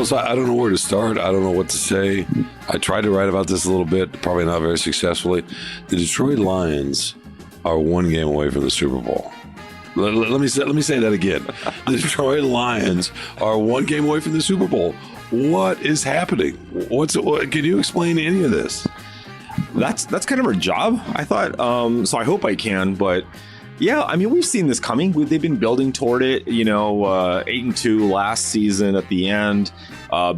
Carlos, I don't know where to start. I don't know what to say. I tried to write about this a little bit, probably not very successfully. The Detroit Lions are 1 game away from the Super Bowl. Let me say that again. The Detroit Lions are 1 game away from the Super Bowl. What is happening? Can you explain any of this? That's kind of our job, I thought. So I hope I can, but yeah, I mean, we've seen this coming. They've been building toward it. 8-2 last season at the end.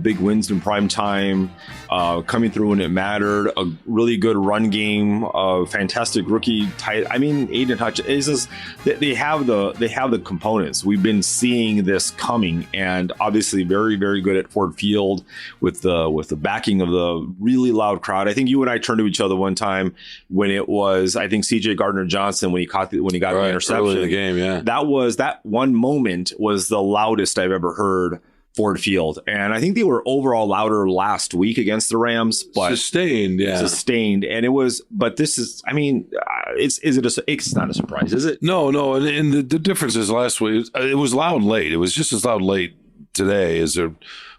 Big wins in prime time, coming through when it mattered. A really good run game. Fantastic rookie tight. I mean, Aiden Hutch. It's just they have the components. We've been seeing this coming, and obviously very, very good at Ford Field with the backing of the really loud crowd. I think you and I turned to each other one time when it was, I think, C.J. Gardner-Johnson when he got the interception early in the game. Yeah, that one moment was the loudest I've ever heard Ford Field, and I think they were overall louder last week against the Rams, but sustained, and it was. But this is, I mean, it's not a surprise, is it? No, and the difference is last week it was loud late. It was just as loud late today as it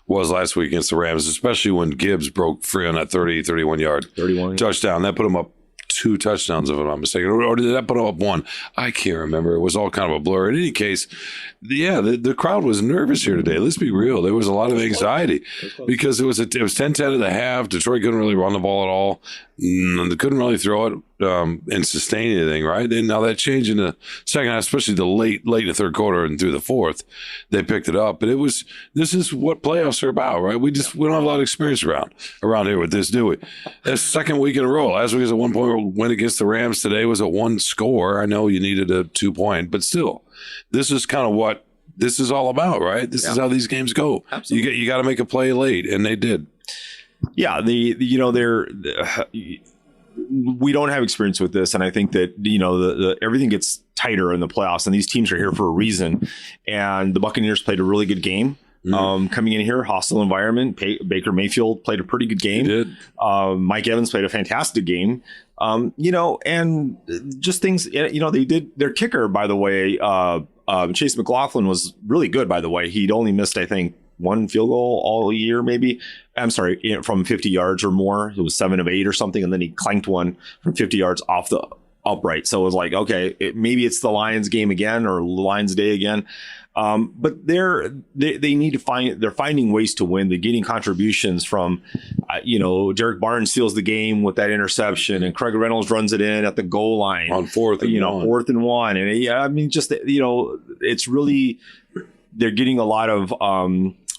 was last week against the Rams, especially when Gibbs broke free on that 31 yard touchdown. That put him up 2 touchdowns, if I'm not mistaken, or did that put him up 1? I can't remember. It was all kind of a blur. In any case, the crowd was nervous here today. Let's be real. There was a lot of anxiety because it was 10-10 at the half. Detroit couldn't really run the ball at all. They couldn't really throw it and sustain anything, right? And now that changed in the second half, especially the late in the third quarter and through the fourth, they picked it up. But this is what playoffs are about, right? We don't have a lot of experience around here with this, do we? That's second week in a row. Last week was a 1-point win against the Rams. Today was a 1 score. I know you needed a 2-point, but still, this is kind of what this is all about, right? This is how these games go. Absolutely. You got to make a play late, and they did. Yeah, we don't have experience with this, and I think that everything gets tighter in the playoffs, and these teams are here for a reason. And the Buccaneers played a really good game. Coming in here, hostile environment. Baker Mayfield played a pretty good game. He did. Mike Evans played a fantastic game. And just things. They did their kicker, by the way. Chase McLaughlin was really good, by the way. He'd only missed, I think, 1 field goal all year, maybe. I'm sorry, from 50 yards or more. It was 7 of 8 or something, and then he clanked one from 50 yards off the upright. So it was like, okay, maybe it's the Lions game again or Lions day again. But they need to they're finding ways to win. They're getting contributions from, Derek Barnes seals the game with that interception, and Craig Reynolds runs it in at the goal line on 4th and 1. And I mean, just, it's really, they're getting a lot of,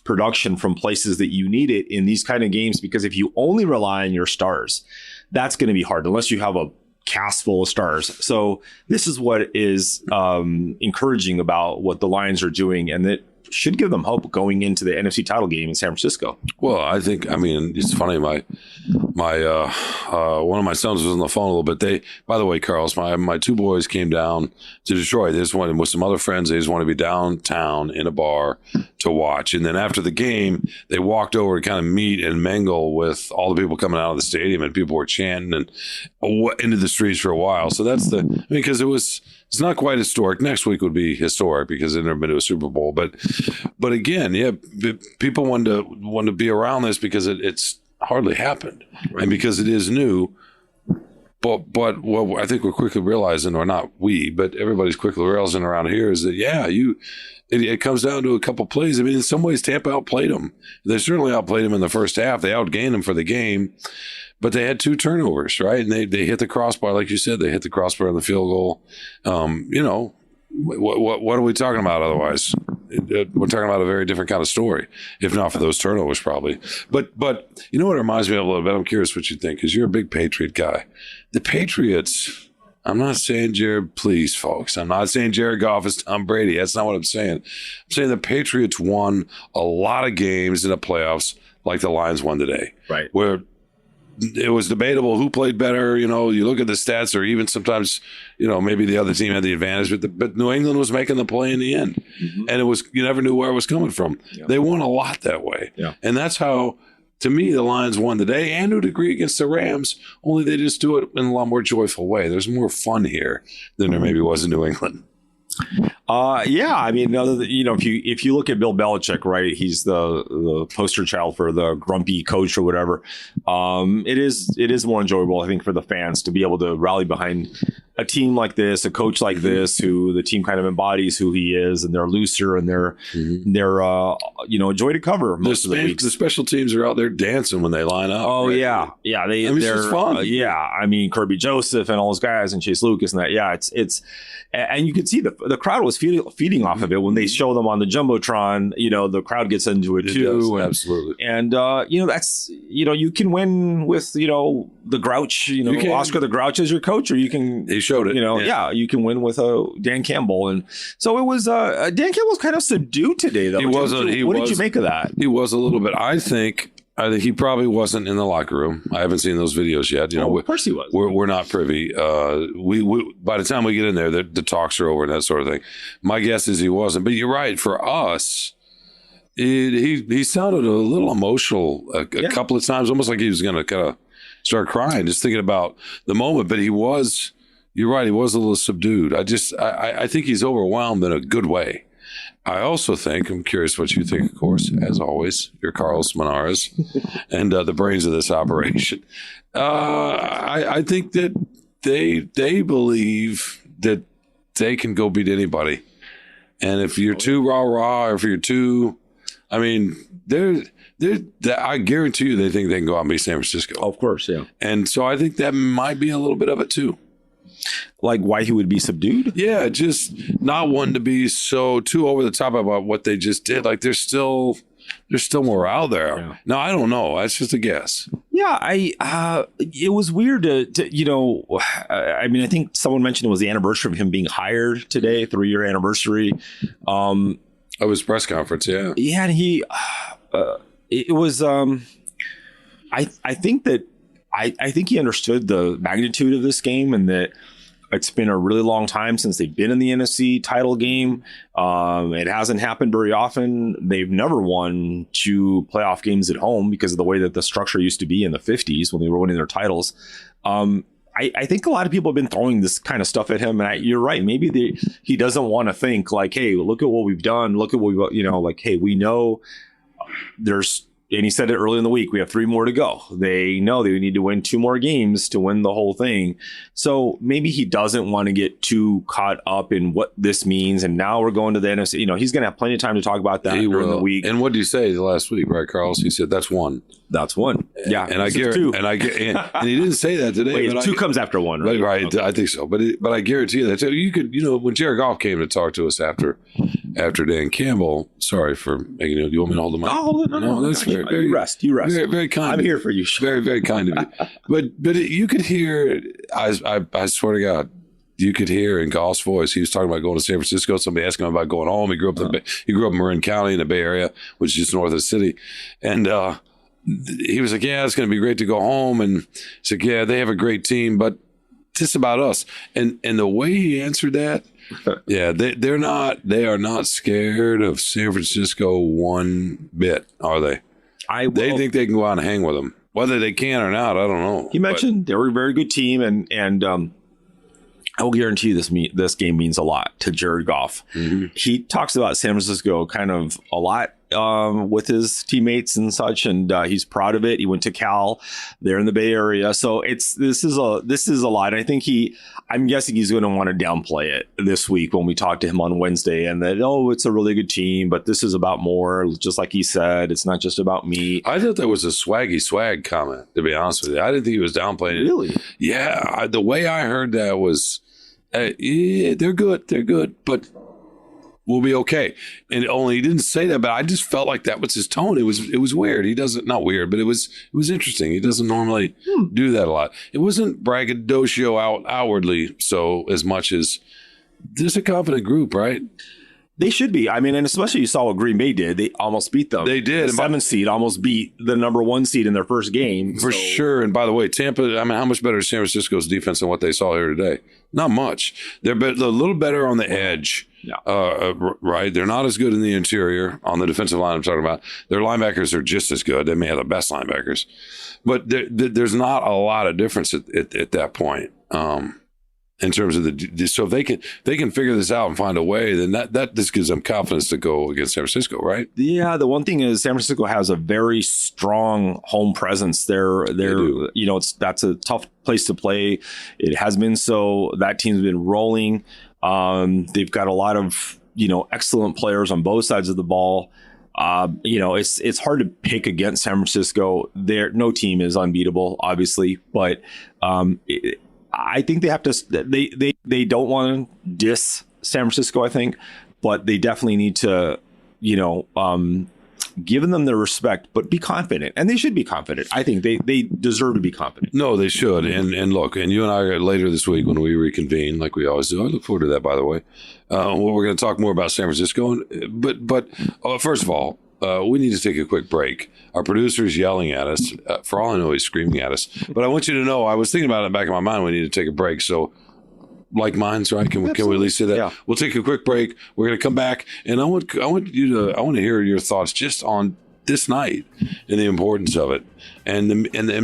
production from places that you need it in these kind of games, because if you only rely on your stars, that's going to be hard unless you have a cast full of stars. So this is what is encouraging about what the Lions are doing, and that should give them hope going into the NFC title game in San Francisco. Well, I mean, it's funny. My one of my sons was on the phone a little bit. By the way, Carlos, my 2 boys came down to Detroit. They just wanted, with some other friends, they just wanted to be downtown in a bar to watch. And then after the game, they walked over to kind of meet and mingle with all the people coming out of the stadium, and people were chanting and into the streets for a while. So that's because it's not quite historic. Next week would be historic because they've never been to a Super Bowl. But again, yeah, people want to be around this because it's hardly happened, right, and because it is new. But what I think we're quickly realizing, or not we, but everybody's quickly realizing around here, is that it comes down to a couple plays. I mean, in some ways, Tampa outplayed them. They certainly outplayed them in the first half. They outgained them for the game. But they had 2 turnovers, right? And they hit the crossbar, like you said. They hit the crossbar on the field goal. What are we talking about otherwise? We're talking about a very different kind of story, if not for those turnovers, probably. But you know what it reminds me of a little bit? I'm curious what you think, because you're a big Patriot guy. The Patriots, I'm not saying please, folks. I'm not saying Jared Goff is Tom Brady. That's not what I'm saying. I'm saying the Patriots won a lot of games in the playoffs like the Lions won today. Right. Where it was debatable who played better. You look at the stats, or even sometimes, maybe the other team had the advantage, but New England was making the play in the end. Mm-hmm. And you never knew where it was coming from. Yeah. They won a lot that way. Yeah. And that's how, to me, the Lions won today, and to a degree against the Rams, only they just do it in a lot more joyful way. There's more fun here than there maybe was in New England. Yeah, I mean, if you look at Bill Belichick, right, he's the poster child for the grumpy coach or whatever. It is more enjoyable, I think, for the fans to be able to rally behind a team like this, a coach like this, who the team kind of embodies who he is, and they're looser and they're a joy to cover most of the weeks. The special teams are out there dancing when they line up. Oh, right? Yeah, it's just fun. I mean, Kirby Joseph and all those guys and Chase Lucas and that. Yeah, it's and you could see the crowd was feeding off of it when they show them on the jumbotron. The crowd gets into it too. Does, absolutely. And that's you can win with the Grouch. Oscar the Grouch as your coach, or you can. He showed it. You can win with Dan Campbell, and so it was. Dan Campbell was kind of subdued today, though. What did you make of that? He was a little bit. I think he probably wasn't in the locker room. I haven't seen those videos yet. Of course he was. We're not privy. We by the time we get in there, the talks are over and that sort of thing. My guess is he wasn't. But you're right. For us, he sounded a little emotional a couple of times, almost like he was going to kind of start crying, just thinking about the moment. But he was. You're right. He was a little subdued. I think he's overwhelmed in a good way. I also think, I'm curious what you think, of course, as always, you're Carlos Monarez and the brains of this operation. I think that they believe that they can go beat anybody. And if you're too rah-rah, or if you're too, I mean, I guarantee you they think they can go out and beat San Francisco. Of course, yeah. And so I think that might be a little bit of it too. Like why he would be subdued? Yeah, just not wanting to be so too over the top about what they just did. Like there's still more out there. Yeah. No, I don't know. That's just a guess. Yeah, it was weird to I mean, I think someone mentioned it was the anniversary of him being hired today, 3-year anniversary. Of his press conference, yeah. Yeah, and he it was I think that I think he understood the magnitude of this game, and that it's been a really long time since they've been in the NFC title game. It hasn't happened very often. They've never won 2 playoff games at home because of the way that the structure used to be in the 50s when they were winning their titles. I think a lot of people have been throwing this kind of stuff at him, and you're right. Maybe he doesn't want to think like, hey, look at what we've done. Look at what we've, like, hey, we know there's. And he said it early in the week, we have 3 more to go. They know they need to win 2 more games to win the whole thing. So maybe he doesn't want to get too caught up in what this means. And now we're going to the NFC. He's going to have plenty of time to talk about that during the week. And what did you say last week, right, Carlos? He said, that's 1. That's 1. Yeah. And I guarantee, 2. And he didn't say that today. Wait, but 2 comes after 1, right? Right. Okay. I think so. But I guarantee you that. So you could, when Jared Goff came to talk to us after Dan Campbell, sorry for making it. Do you want me to hold the mic? I'll hold it. No, that's fair. You rest. Very, very kind. I'm here for you. Very, very kind of you. But you could hear, I swear to God, you could hear in Goff's voice, he was talking about going to San Francisco. Somebody asked him about going home. He grew up in Marin County in the Bay Area, which is just north of the city. And he was like, yeah, it's going to be great to go home. And he's like, yeah, they have a great team, but just about us. And the way he answered that, yeah, they are not scared of San Francisco one bit, are they? They think they can go out and hang with them. Whether they can or not, I don't know. He mentioned they were a very good team, and I will guarantee you this game means a lot to Jared Goff. Mm-hmm. He talks about San Francisco kind of a lot with his teammates and such, and he's proud of it. He went to Cal there in the Bay Area, so this is a lot. I think I'm guessing he's going to want to downplay it this week when we talk to him on Wednesday, and that it's a really good team, but this is about more. Just like he said, it's not just about me. I thought that was a swaggy swag comment, to be honest with you. I didn't think he was downplaying it. Really? Yeah, the way I heard that was, yeah, they're good, but we'll be okay. And only he didn't say that, but I just felt like that was his tone. It was weird. He doesn't, not weird, but it was interesting. He doesn't normally do that a lot. It wasn't braggadocio outwardly so as much as just a confident group, right? They should be. I mean, and especially you saw what Green Bay did. They almost beat them. They did. The 7th seed almost beat the number 1 seed in their first game. For sure. And by the way, Tampa, I mean, how much better is San Francisco's defense than what they saw here today? Not much. They're a little better on the edge. Yeah. Right. They're not as good in the interior on the defensive line I'm talking about. Their linebackers are just as good. They may have the best linebackers. But there's not a lot of difference at that point. in terms of so if they can figure this out and find a way, then that just gives them confidence to go against San Francisco, right? Yeah, the one thing is San Francisco has a very strong home presence. They're that's a tough place to play. It has been so. That team's been rolling. They've got a lot of excellent players on both sides of the ball. It's hard to pick against San Francisco. No team is unbeatable, obviously, but I think they have to. They don't want to diss San Francisco, I think, but they definitely need to, give them their respect, but be confident, and they should be confident. I think they deserve to be confident. No, they should. And look, and you and I later this week when we reconvene, like we always do. I look forward to that, by the way. We're going to talk more about San Francisco, but first of all. We need to take a quick break. Our producer is yelling at us. For all I know, he's screaming at us. But I want you to know, I was thinking about it in the back of my mind. We need to take a break. So, like minds, right? Can we at least say that? Yeah. We'll take a quick break. We're going to come back, and I want to hear your thoughts just on this night and the importance of it, and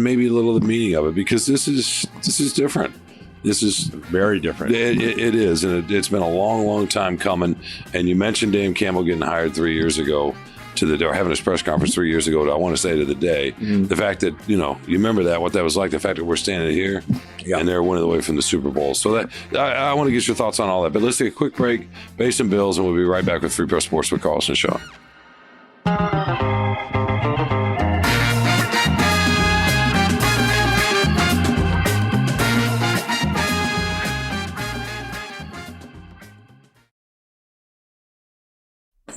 maybe a little of the meaning of it, because this is different. This is very different. It is, and it's been a long, long time coming. And you mentioned Dan Campbell getting hired 3 years ago. Or having his press conference 3 years ago, I want to say to the day, the fact that, you remember what that was like, the fact that we're standing here and they're winning away from the Super Bowl. So that I want to get your thoughts on all that. But let's take a quick break, Base and Bills, and we'll be right back with Free Press Sports with Carlson and Shawn.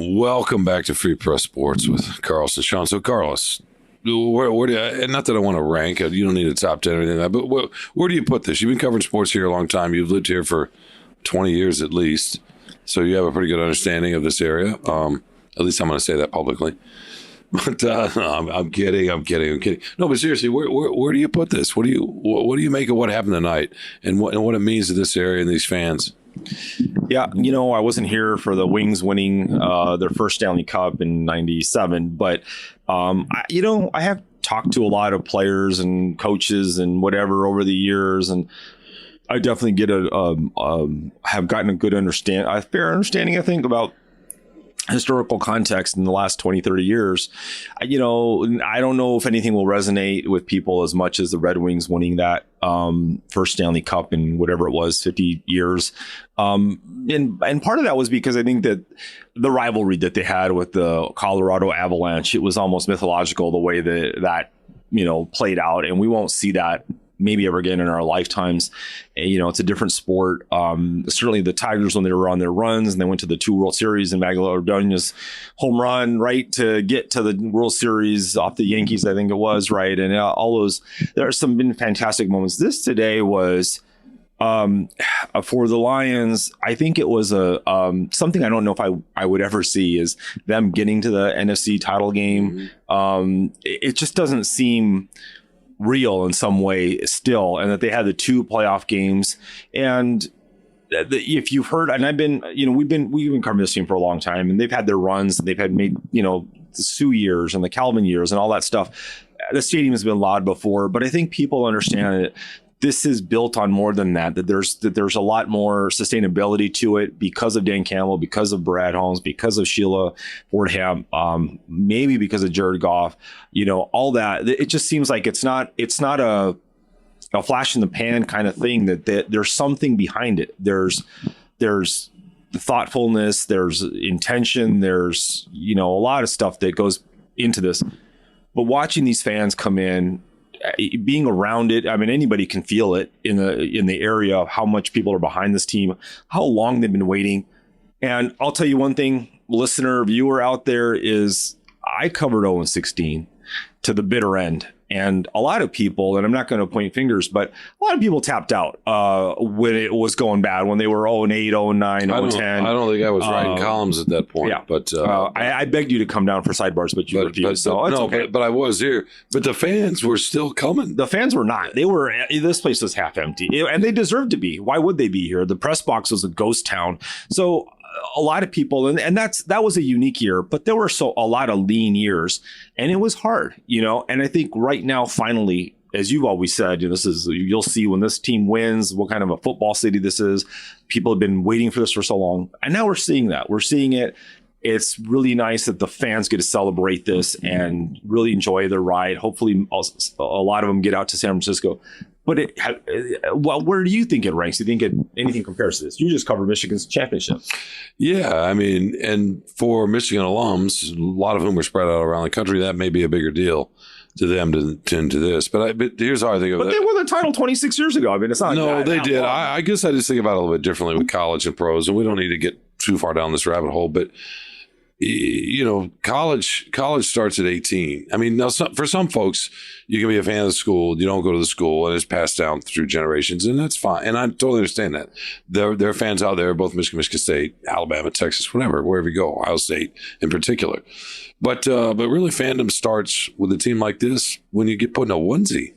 Welcome back to Free Press Sports with Carlson and Shawn. So, Carlos, where do you, and not that I want to rank it, you don't need a top 10 or anything like that, but where do you put this? You've been covering sports here a long time. You've lived here for 20 years at least, so you have a pretty good understanding of this area. At least I'm going to say that publicly. But no, I'm kidding. No, but seriously, where do you put this? What do you make of what happened tonight, and what it means to this area and these fans? Yeah, I wasn't here for the Wings winning their first Stanley Cup in '97, but I have talked to a lot of players and coaches and whatever over the years, and I definitely have gotten a fair understanding, I think, about historical context in the last 20, 30 years. I don't know if anything will resonate with people as much as the Red Wings winning that first Stanley Cup in whatever it was, 50 years. And part of that was because I think that the rivalry that they had with the Colorado Avalanche, it was almost mythological the way that played out. And we won't see that maybe ever again in our lifetimes. It's a different sport. Certainly the Tigers, when they were on their runs and they went to the 2 World Series and Magdaleno Ordonez home run, right, to get to the World Series off the Yankees, I think it was, right. And all those, there are some been fantastic moments. This today was, for the Lions, I think it was something I don't know if I would ever see is them getting to the NFC title game. It just doesn't seem real in some way still, and that they had the 2 playoff games. And if you've heard, and we've been covering this team for a long time, and they've had their runs, and they've had made, the Sioux years and the Calvin years and all that stuff. The stadium has been loud before, but I think people understand that this is built on more than that, that there's a lot more sustainability to it because of Dan Campbell, because of Brad Holmes, because of Sheila Fordham, maybe because of Jared Goff, all that. It just seems like it's not a flash in the pan kind of thing, that there's something behind it. There's thoughtfulness, there's intention, there's, a lot of stuff that goes into this. But watching these fans come in, being around it, I mean, anybody can feel it in the area of how much people are behind this team, how long they've been waiting. And I'll tell you one thing, listener, viewer out there, is I covered 0-16 to the bitter end. And a lot of people, and I'm not going to point fingers, but a lot of people tapped out when it was going bad, when they were 0-8, 0-9, 0-10. I don't think I was writing columns at that point. Yeah. But I begged you to come down for sidebars, but you refused. So it's okay. But I was here. But the fans were still coming. The fans were not. This place was half empty, and they deserved to be. Why would they be here? The press box was a ghost town. So a lot of people, and that was a unique year, but there were a lot of lean years, and it was hard, and I think right now, finally, as you've always said, you'll see when this team wins what kind of a football city this is. People have been waiting for this for so long, and now we're seeing that. We're seeing it. It's really nice that the fans get to celebrate this and really enjoy their ride. Hopefully, a lot of them get out to San Francisco. But where do you think it ranks? Do you think anything compares to this? You just covered Michigan's championship. Yeah, I mean, and for Michigan alums, a lot of whom are spread out around the country, that may be a bigger deal to them to this. But here's how I think of it. But they won the title 26 years ago. I mean, it's not. No, they did. I guess I just think about it a little bit differently with college and pros, and we don't need to get too far down this rabbit hole. But college starts at 18. I mean, now for some folks, you can be a fan of the school. You don't go to the school, and it's passed down through generations, and that's fine. And I totally understand that. There are fans out there, both Michigan State, Alabama, Texas, wherever you go, Ohio State in particular. But really, fandom starts with a team like this when you get put in a onesie.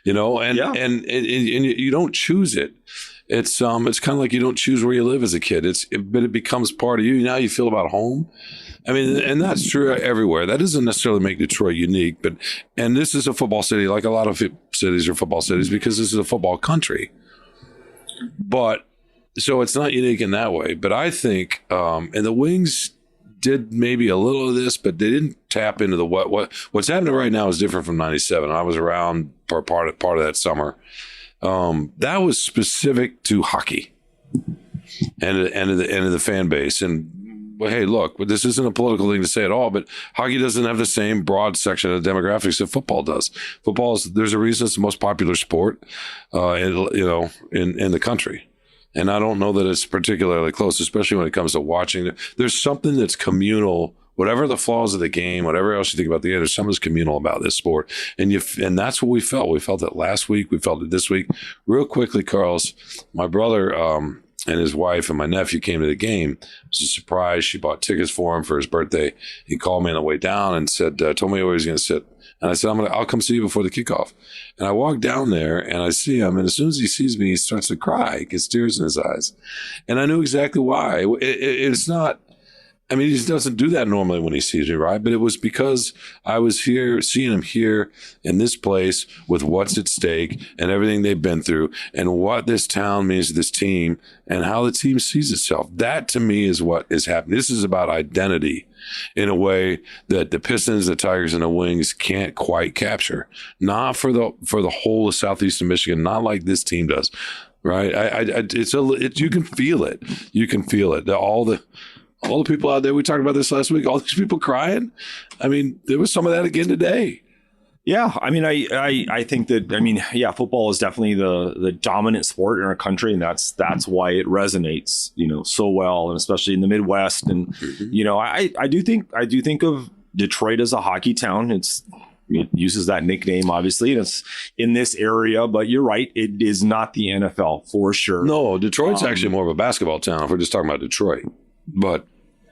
And you don't choose it. It's kind of like you don't choose where you live as a kid. But it becomes part of you. Now you feel about home. I mean, and that's true everywhere. That doesn't necessarily make Detroit unique, and this is a football city, like a lot of cities are football cities, because this is a football country. But so it's not unique in that way. But I think, and the Wings did maybe a little of this, but they didn't tap into the what's happening right now is different from '97. I was around for part of that summer. That was specific to hockey and of the fan base. And hey, look, this isn't a political thing to say at all, but hockey doesn't have the same broad section of demographics that football does. There's a reason it's the most popular sport, in the country. And I don't know that it's particularly close, especially when it comes to watching. There's something that's communal. Whatever the flaws of the game, whatever else you think about the game, there's something that's communal about this sport. And that's what we felt. We felt it last week. We felt it this week. Real quickly, Carlos, my brother and his wife and my nephew came to the game. It was a surprise. She bought tickets for him for his birthday. He called me on the way down and said, told me where he was going to sit. And I said, I'll come see you before the kickoff. And I walk down there and I see him. And as soon as he sees me, he starts to cry. He gets tears in his eyes. And I knew exactly why. It's not, I mean, he just doesn't do that normally when he sees me, right? But it was because I was here, seeing him here in this place with what's at stake and everything they've been through and what this town means to this team and how the team sees itself. That to me is what is happening. This is about identity in a way that the Pistons, the Tigers, and the Wings can't quite capture. Not for the whole of southeastern Michigan, not like this team does, right? You can feel it. You can feel it. All the people out there, we talked about this last week, all these people crying. I mean, there was some of that again today. Yeah, I mean, I think that, I mean, yeah, football is definitely the dominant sport in our country, and that's why it resonates, so well, and especially in the Midwest. And I do think of Detroit as a hockey town. It uses that nickname, obviously, and it's in this area. But you're right, it is not the NFL for sure. No, Detroit's actually more of a basketball town if we're just talking about Detroit, but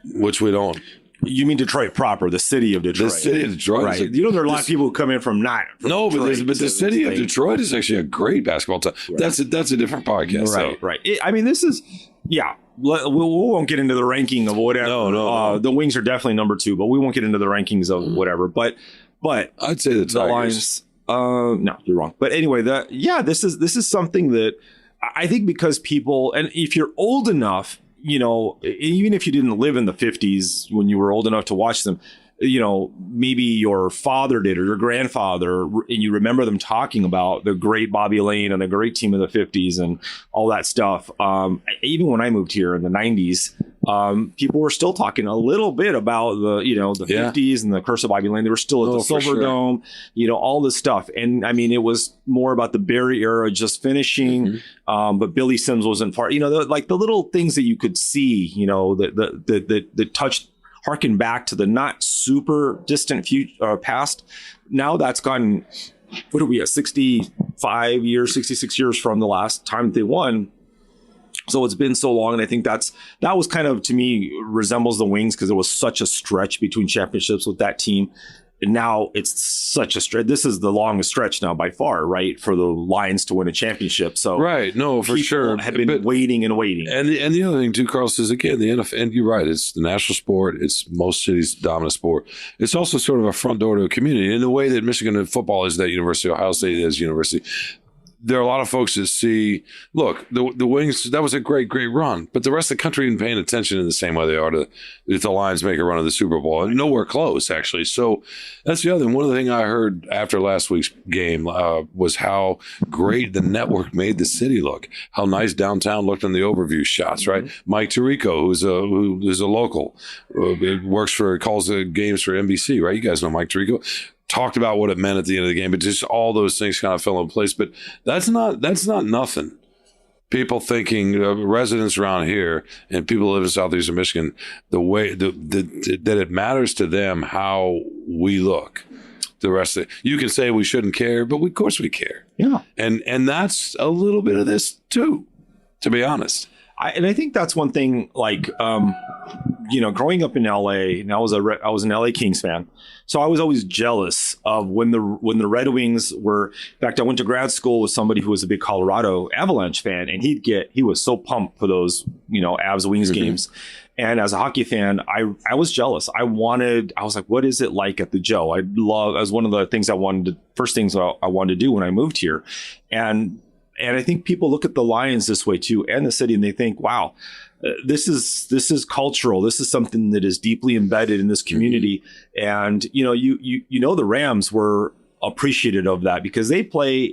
which we don't. You mean Detroit proper, the city of Detroit? The city of Detroit, right? There are a lot of people who come in from not. But the city of Detroit is actually a great basketball town. Right. That's a different podcast. Right, so. Right. I mean, this is, yeah. We won't get into the ranking of whatever. No. The Wings are definitely number 2, but we won't get into the rankings of whatever. But I'd say the Tigers. No, you're wrong. But anyway, this is something that I think because people, and if you're old enough. Even if you didn't live in the 50s when you were old enough to watch them, maybe your father did or your grandfather, and you remember them talking about the great Bobby Lane and the great team of the 50s and all that stuff. Even when I moved here in the 90s, people were still talking a little bit about the 50s and the curse of Bobby Lane. They were still at the Silver Dome, all this stuff. And I mean, it was more about the Barry era just finishing. But Billy Sims wasn't far, like the little things that you could see, that touched, harken back to the not super distant past. Now that's gone, what are we at, 65 years, 66 years from the last time they won. So it's been so long. And I think that was kind of, to me, resembles the Wings because it was such a stretch between championships with that team. now it's such a stretch. This is the longest stretch now by far, right, for the Lions to win a championship. So right, no, for sure, have been waiting and waiting. And the other thing too, Carlos, is again the NFL. And you're right, it's the national sport. It's most cities' dominant sport. It's also sort of a front door to a community in the way that Michigan football is that university, Ohio State is university. There are a lot of folks that see, look, the Wings, that was a great run, but the rest of the country isn't paying attention in the same way they are to if the Lions make a run of the Super Bowl. And nowhere close, actually. So that's the other thing. One of the things I heard after last week's game was how great the network made the city look, how nice downtown looked in the overview shots, right? Mike Tirico, who's a local, calls the games for NBC, right? You guys know Mike Tirico. Talked about what it meant at the end of the game, but just all those things kind of fell in place. But that's not nothing. People thinking, residents around here and people who live in southeastern Michigan, the way that it matters to them how we look. The rest of it, you can say we shouldn't care, but of course we care. Yeah, and that's a little bit of this too, to be honest. I think that's one thing. Like, growing up in LA, and I was an LA Kings fan, so I was always jealous of when the Red Wings were. In fact, I went to grad school with somebody who was a big Colorado Avalanche fan, and he was so pumped for those Avs Wings games. And as a hockey fan, I was jealous. I was like, what is it like at the Joe? As one of the things first things I wanted to do when I moved here, and I think people look at the Lions this way too, and the city, and they think, wow, this is cultural. This is something that is deeply embedded in this community. And the Rams were appreciative of that because they play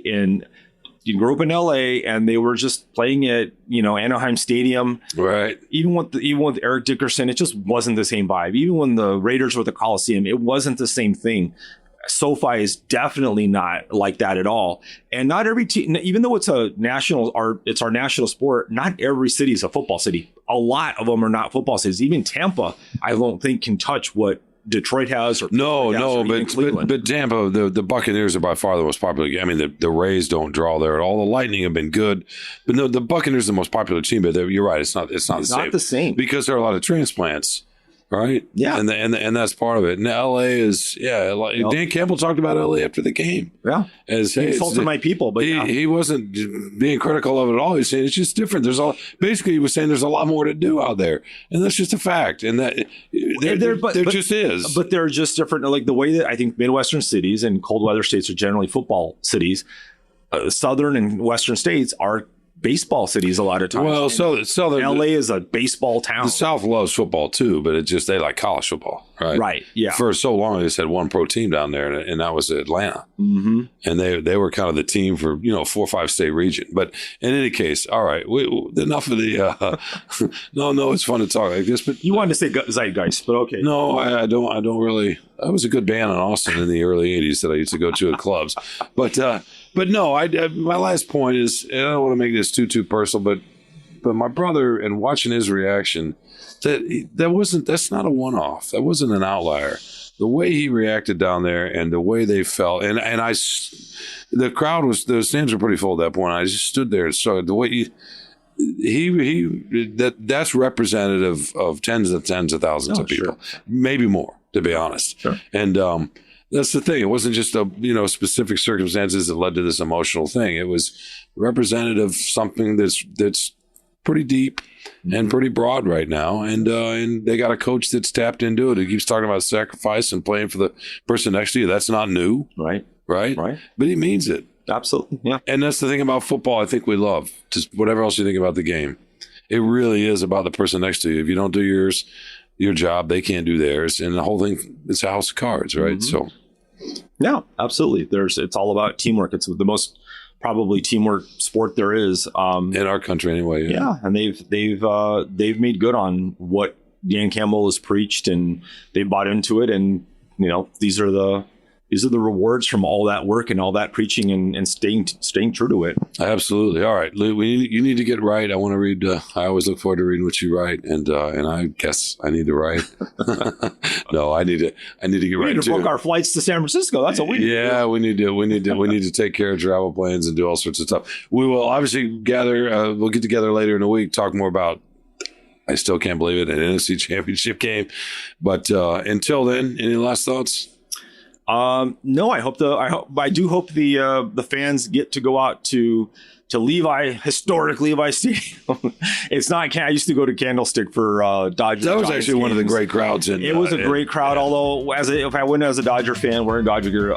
you grew up in LA and they were just playing at Anaheim Stadium. Right. Even with Eric Dickerson, it just wasn't the same vibe. Even when the Raiders were at the Coliseum, it wasn't the same thing. SoFi is definitely not like that at all. And not every team, even though it's our national sport, not every city is a football city. A lot of them are not football cities. Even Tampa, I don't think can touch what Detroit has. But Tampa, the Buccaneers are by far the most popular. I mean, the Rays don't draw there at all. The Lightning have been good, but no, the Buccaneers are the most popular team. But you're right, it's not the same because there are a lot of transplants. Right. Yeah. And that's part of it. And LA is, Dan Campbell talked about LA after the game. Yeah. He insulted my people, but he wasn't being critical of it at all. He was saying it's just different. Basically he was saying there's a lot more to do out there. And that's just a fact. And that there just is. But they're just different. Like the way that I think Midwestern cities and cold weather states are generally football cities. Southern and Western states are baseball cities a lot of times. Well, Southern LA is a baseball town. The South loves football too, but they like college football, right? Right. Yeah. For so long, they just had one pro team down there, and that was Atlanta. Mm-hmm. And they were kind of the team for 4 or 5 state region. But in any case, all right, enough of the. No, it's fun to talk like this, but you wanted to say zeitgeist, but okay. No, I don't really. I was a good band in Austin in the early '80s that I used to go to at clubs, But no, my last point is, and I don't want to make this too personal, but my brother, and watching his reaction, that's not a one-off. That wasn't an outlier. The way he reacted down there and the way they felt, and the crowd the stands were pretty full at that point. I just stood there and saw the way that's representative of tens of thousands of people, maybe more, to be honest. Sure. And that's the thing. It wasn't just specific circumstances that led to this emotional thing. It was representative of something that's pretty deep and pretty broad right now. And they got a coach that's tapped into it. He keeps talking about sacrifice and playing for the person next to you. That's not new. Right. But he means it. Absolutely. Yeah. And that's the thing about football I think we love. Just whatever else you think about the game. It really is about the person next to you. If you don't do your job, they can't do theirs. And the whole thing, it's a house of cards, right? Mm-hmm. So. Yeah, absolutely. It's all about teamwork. It's the most probably teamwork sport there is in our country, anyway. Yeah, and they've made good on what Dan Campbell has preached, and they bought into it. And these are the rewards from all that work and all that preaching and staying true to it. Absolutely. All right, Lou, you need to get right. I want to read. I always look forward to reading what you write, and I guess I need to write. No, I need to get right. We need to book our flights to San Francisco. That's what we need. Yeah, we need to take care of travel plans and do all sorts of stuff. We will obviously gather. We'll get together later in the week, talk more about. I still can't believe it, an NFC Championship game. But until then, any last thoughts? No, I do hope the fans get to go out to historic Levi Stadium. It's not. I used to go to Candlestick for Dodgers. That was Giants actually one of the games. great crowds. It was a great crowd. Although, if I went as a Dodger fan wearing Dodger gear,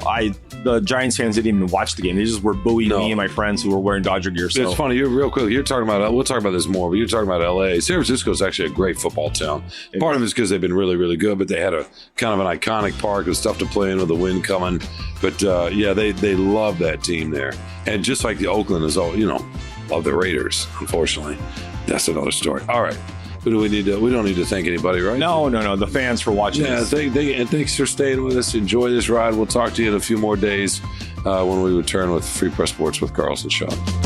the Giants fans didn't even watch the game. They just were booing me and my friends who were wearing Dodger gear. So it's funny. Real quick. You're talking about. We'll talk about this more. But you're talking about L.A. San Francisco is actually a great football town. Part of it's because they've been really, really good, but they had a kind of an iconic park with stuff to play in with the wind coming. But they love that team there, and just like the Oakland is all love the Raiders. Unfortunately, that's another story. All right. But we don't need to thank anybody, right? No. The fans for watching. Yeah, and thanks for staying with us. Enjoy this ride. We'll talk to you in a few more days when we return with Free Press Sports with Carlos and Shawn.